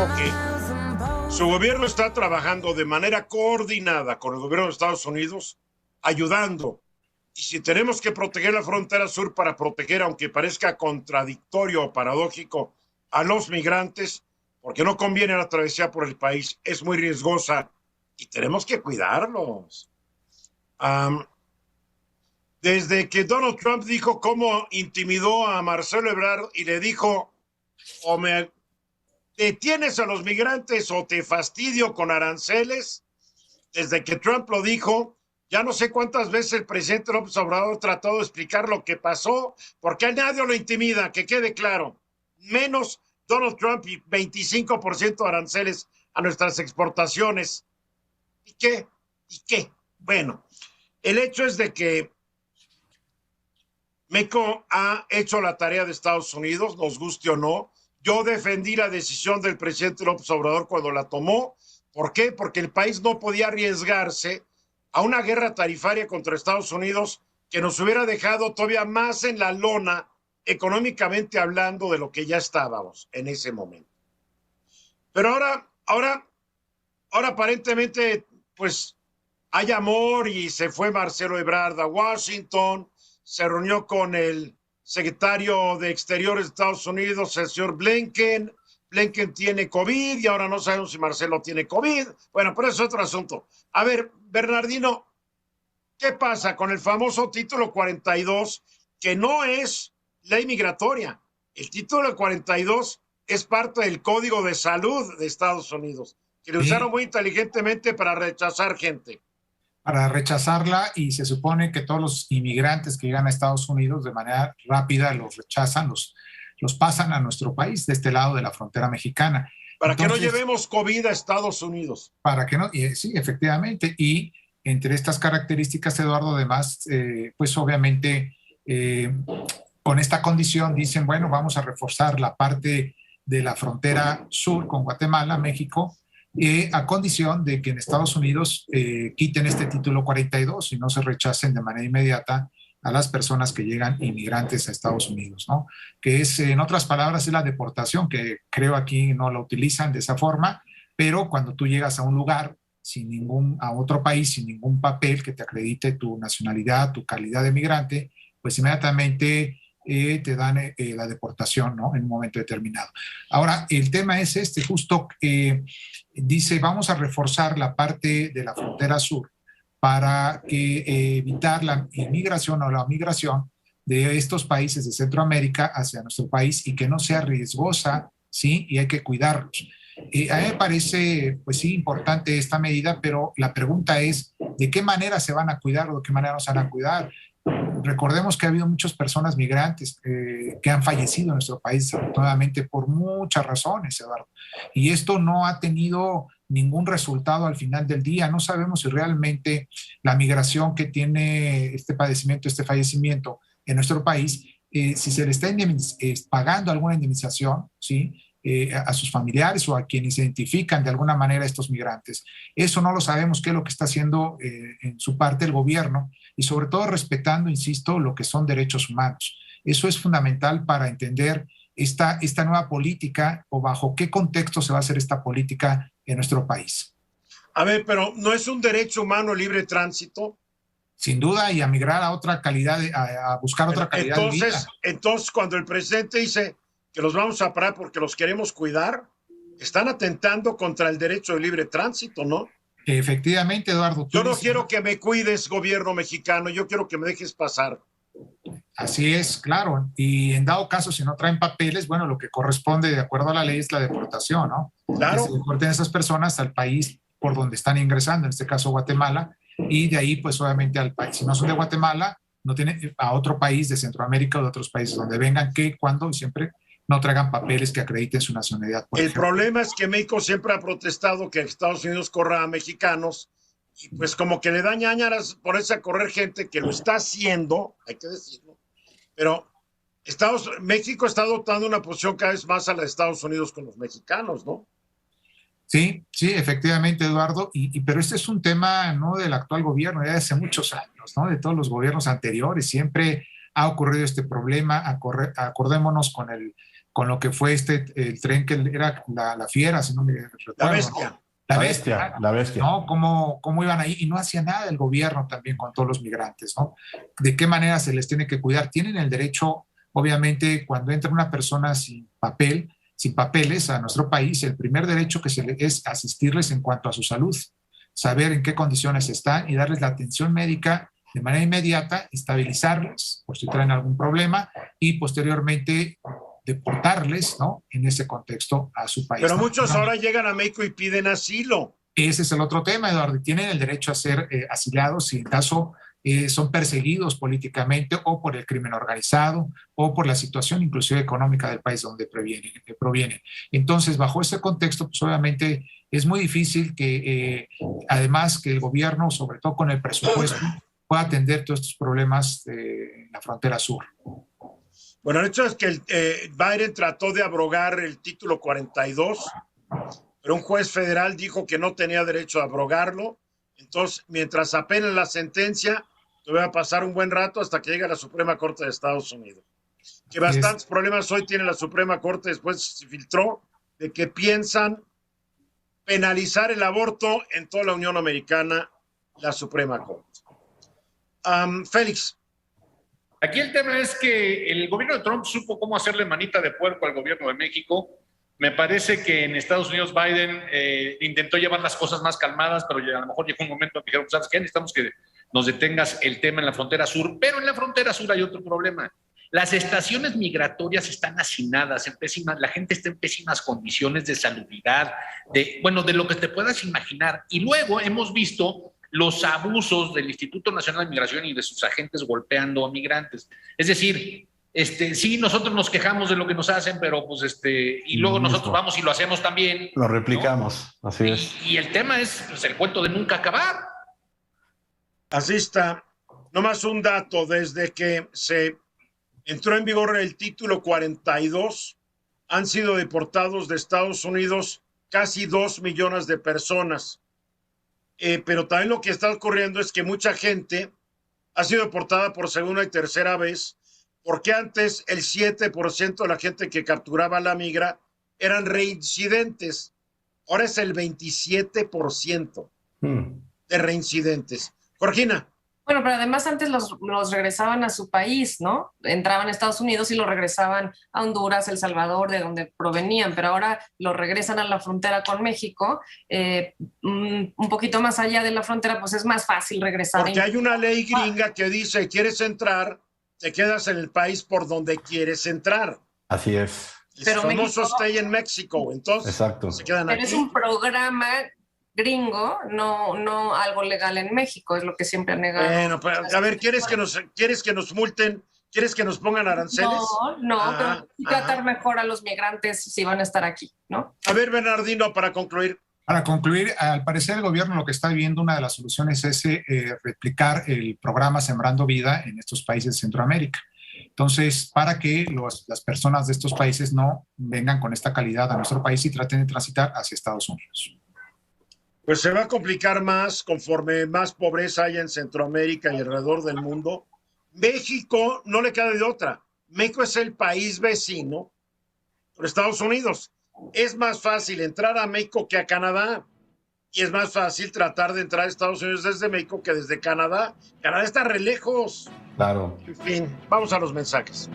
dijo que su gobierno está trabajando de manera coordinada con el gobierno de Estados Unidos, ayudando. Y si tenemos que proteger la frontera sur para proteger, aunque parezca contradictorio o paradójico, a los migrantes, porque no conviene la travesía por el país, es muy riesgosa y tenemos que cuidarlos. Desde que Donald Trump dijo cómo intimidó a Marcelo Ebrard y le dijo, o me detienes a los migrantes o te fastidio con aranceles, desde que Trump lo dijo, ya no sé cuántas veces el presidente López Obrador trató de explicar lo que pasó, porque a nadie lo intimida, que quede claro, menos Donald Trump y 25% de aranceles a nuestras exportaciones. ¿Y qué? ¿Y qué? Bueno, el hecho es de que México ha hecho la tarea de Estados Unidos, nos guste o no. Yo defendí la decisión del presidente López Obrador cuando la tomó. ¿Por qué? Porque el país no podía arriesgarse a una guerra tarifaria contra Estados Unidos que nos hubiera dejado todavía más en la lona, económicamente hablando, de lo que ya estábamos en ese momento. Pero ahora aparentemente, pues, hay amor y se fue Marcelo Ebrard a Washington, se reunió con el secretario de Exteriores de Estados Unidos, el señor Blinken. Blinken tiene COVID y ahora no sabemos si Marcelo tiene COVID. Bueno, pero eso es otro asunto. A ver, Bernardino, ¿qué pasa con el famoso título 42, que no es ley migratoria? El título 42 es parte del Código de Salud de Estados Unidos, que lo usaron muy inteligentemente para rechazar gente. Para rechazarla, y se supone que todos los inmigrantes que llegan a Estados Unidos de manera rápida los rechazan, los pasan a nuestro país, de este lado de la frontera mexicana. Para entonces, que no llevemos COVID a Estados Unidos. Para que no, sí, efectivamente. Y entre estas características, Eduardo, además, pues obviamente con esta condición dicen, bueno, vamos a reforzar la parte de la frontera sur con Guatemala, México, a condición de que en Estados Unidos quiten este título 42 y no se rechacen de manera inmediata a las personas que llegan inmigrantes a Estados Unidos, ¿no? Que es, en otras palabras, es la deportación, que creo aquí no la utilizan de esa forma, pero cuando tú llegas a un lugar a otro país sin ningún papel que te acredite tu nacionalidad, tu calidad de migrante, pues inmediatamente te dan la deportación, ¿no? En un momento determinado. Ahora, el tema es justo dice, vamos a reforzar la parte de la frontera sur para evitar la inmigración o la migración de estos países de Centroamérica hacia nuestro país y que no sea riesgosa, ¿sí? Y hay que cuidarlos. A mí me parece, pues sí, importante esta medida, pero la pregunta es, ¿de qué manera se van a cuidar o de qué manera no se van a cuidar? Recordemos que ha habido muchas personas migrantes que han fallecido en nuestro país, desafortunadamente, por muchas razones, Eduardo. Y esto no ha tenido ningún resultado al final del día. No sabemos si realmente la migración que tiene este padecimiento, este fallecimiento en nuestro país, si se le está pagando alguna indemnización, ¿sí? A sus familiares o a quienes identifican de alguna manera a estos migrantes. Eso no lo sabemos, qué es lo que está haciendo en su parte el gobierno, y sobre todo respetando, insisto, lo que son derechos humanos. Eso es fundamental para entender esta nueva política, o bajo qué contexto se va a hacer esta política en nuestro país. A ver, pero ¿no es un derecho humano el libre tránsito? Sin duda, y a migrar a otra calidad, a buscar otra calidad de vida. Entonces, cuando el presidente dice que los vamos a parar porque los queremos cuidar, están atentando contra el derecho de libre tránsito, ¿no? Efectivamente, Eduardo. Yo no quiero que me cuides, gobierno mexicano, yo quiero que me dejes pasar. Así es, claro. Y en dado caso, si no traen papeles, bueno, lo que corresponde de acuerdo a la ley es la deportación, ¿no? Claro. Que se deporten a esas personas al país por donde están ingresando, en este caso Guatemala, y de ahí, pues obviamente al país. Si no son de Guatemala, no tienen a otro país de Centroamérica o de otros países donde vengan, que cuando y siempre no traigan papeles que acrediten su nacionalidad. El problema es que México siempre ha protestado que Estados Unidos corra a mexicanos, y pues como que le da ñañaras ponerse a correr gente que lo está haciendo, hay que decirlo, pero México está adoptando una posición cada vez más a la de Estados Unidos con los mexicanos, ¿no? Sí, sí, efectivamente, Eduardo, pero este es un tema no del actual gobierno, ya de hace muchos años, ¿no? De todos los gobiernos anteriores, siempre ha ocurrido este problema. Acordémonos con el con lo que fue el tren que era la Fiera, si no me recuerdo. La Bestia. ¿No? La bestia. ¿No? ¿Cómo iban ahí? Y no hacía nada el gobierno también con todos los migrantes, ¿no? ¿De qué manera se les tiene que cuidar? Tienen el derecho, obviamente, cuando entra una persona sin papeles a nuestro país, el primer derecho que es asistirles en cuanto a su salud, saber en qué condiciones están y darles la atención médica de manera inmediata, estabilizarles por si traen algún problema y posteriormente deportarles, ¿no? En ese contexto a su país. Pero muchos ahora llegan a México y piden asilo. Ese es el otro tema, Eduardo. Tienen el derecho a ser asilados si en caso son perseguidos políticamente o por el crimen organizado o por la situación inclusive económica del país donde provienen. Entonces, bajo ese contexto, pues obviamente es muy difícil que, además que el gobierno, sobre todo con el presupuesto, pueda atender todos estos problemas en la frontera sur. Bueno, el hecho es que Biden trató de abrogar el título 42, pero un juez federal dijo que no tenía derecho a abrogarlo. Entonces, mientras apelen la sentencia, te voy a pasar un buen rato hasta que llegue a la Suprema Corte de Estados Unidos. Que bastantes problemas hoy tiene la Suprema Corte, después se filtró de que piensan penalizar el aborto en toda la Unión Americana, la Suprema Corte. Félix. Aquí el tema es que el gobierno de Trump supo cómo hacerle manita de puerco al gobierno de México. Me parece que en Estados Unidos Biden intentó llevar las cosas más calmadas, pero a lo mejor llegó un momento en que dijeron, ¿sabes qué? Necesitamos que nos detengas el tema en la frontera sur. Pero en la frontera sur hay otro problema. Las estaciones migratorias están hacinadas, la gente está en pésimas condiciones de salubridad, de lo que te puedas imaginar. Y luego hemos visto los abusos del Instituto Nacional de Migración y de sus agentes golpeando a migrantes. Es decir, sí, nosotros nos quejamos de lo que nos hacen, pero y luego nosotros vamos y lo hacemos también. Lo replicamos, ¿no? Así es. Y el tema es el cuento de nunca acabar. Así está. Nomás un dato, desde que se entró en vigor el título 42, han sido deportados de Estados Unidos casi 2 millones de personas. Pero también lo que está ocurriendo es que mucha gente ha sido deportada por segunda y tercera vez, porque antes el 7% de la gente que capturaba la migra eran reincidentes. Ahora es el 27% de reincidentes. Georgina. Bueno, pero además antes los regresaban a su país, ¿no? Entraban a Estados Unidos y los regresaban a Honduras, El Salvador, de donde provenían, pero ahora los regresan a la frontera con México. Un poquito más allá de la frontera, pues es más fácil regresar. Porque hay una ley gringa que dice, ¿quieres entrar? Te quedas en el país por donde quieres entrar. Así es. Pero el famoso Stay in Mexico. Entonces, exacto. Se quedan pero aquí. es un programa gringo, no algo legal en México, es lo que siempre han negado. Bueno, pero, a ver, ¿quieres que nos multen? ¿Quieres que nos pongan aranceles? Pero sí tratar mejor a los migrantes si van a estar aquí, ¿no? A ver, Bernardino, para concluir. Para concluir, al parecer el gobierno lo que está viendo, una de las soluciones es replicar el programa Sembrando Vida en estos países de Centroamérica. Entonces, para que las personas de estos países no vengan con esta calidad a nuestro país y traten de transitar hacia Estados Unidos. Pues se va a complicar más conforme más pobreza haya en Centroamérica y alrededor del mundo. México no le queda de otra. México es el país vecino por Estados Unidos. Es más fácil entrar a México que a Canadá. Y es más fácil tratar de entrar a Estados Unidos desde México que desde Canadá. Canadá está re lejos. Claro. En fin, vamos a los mensajes.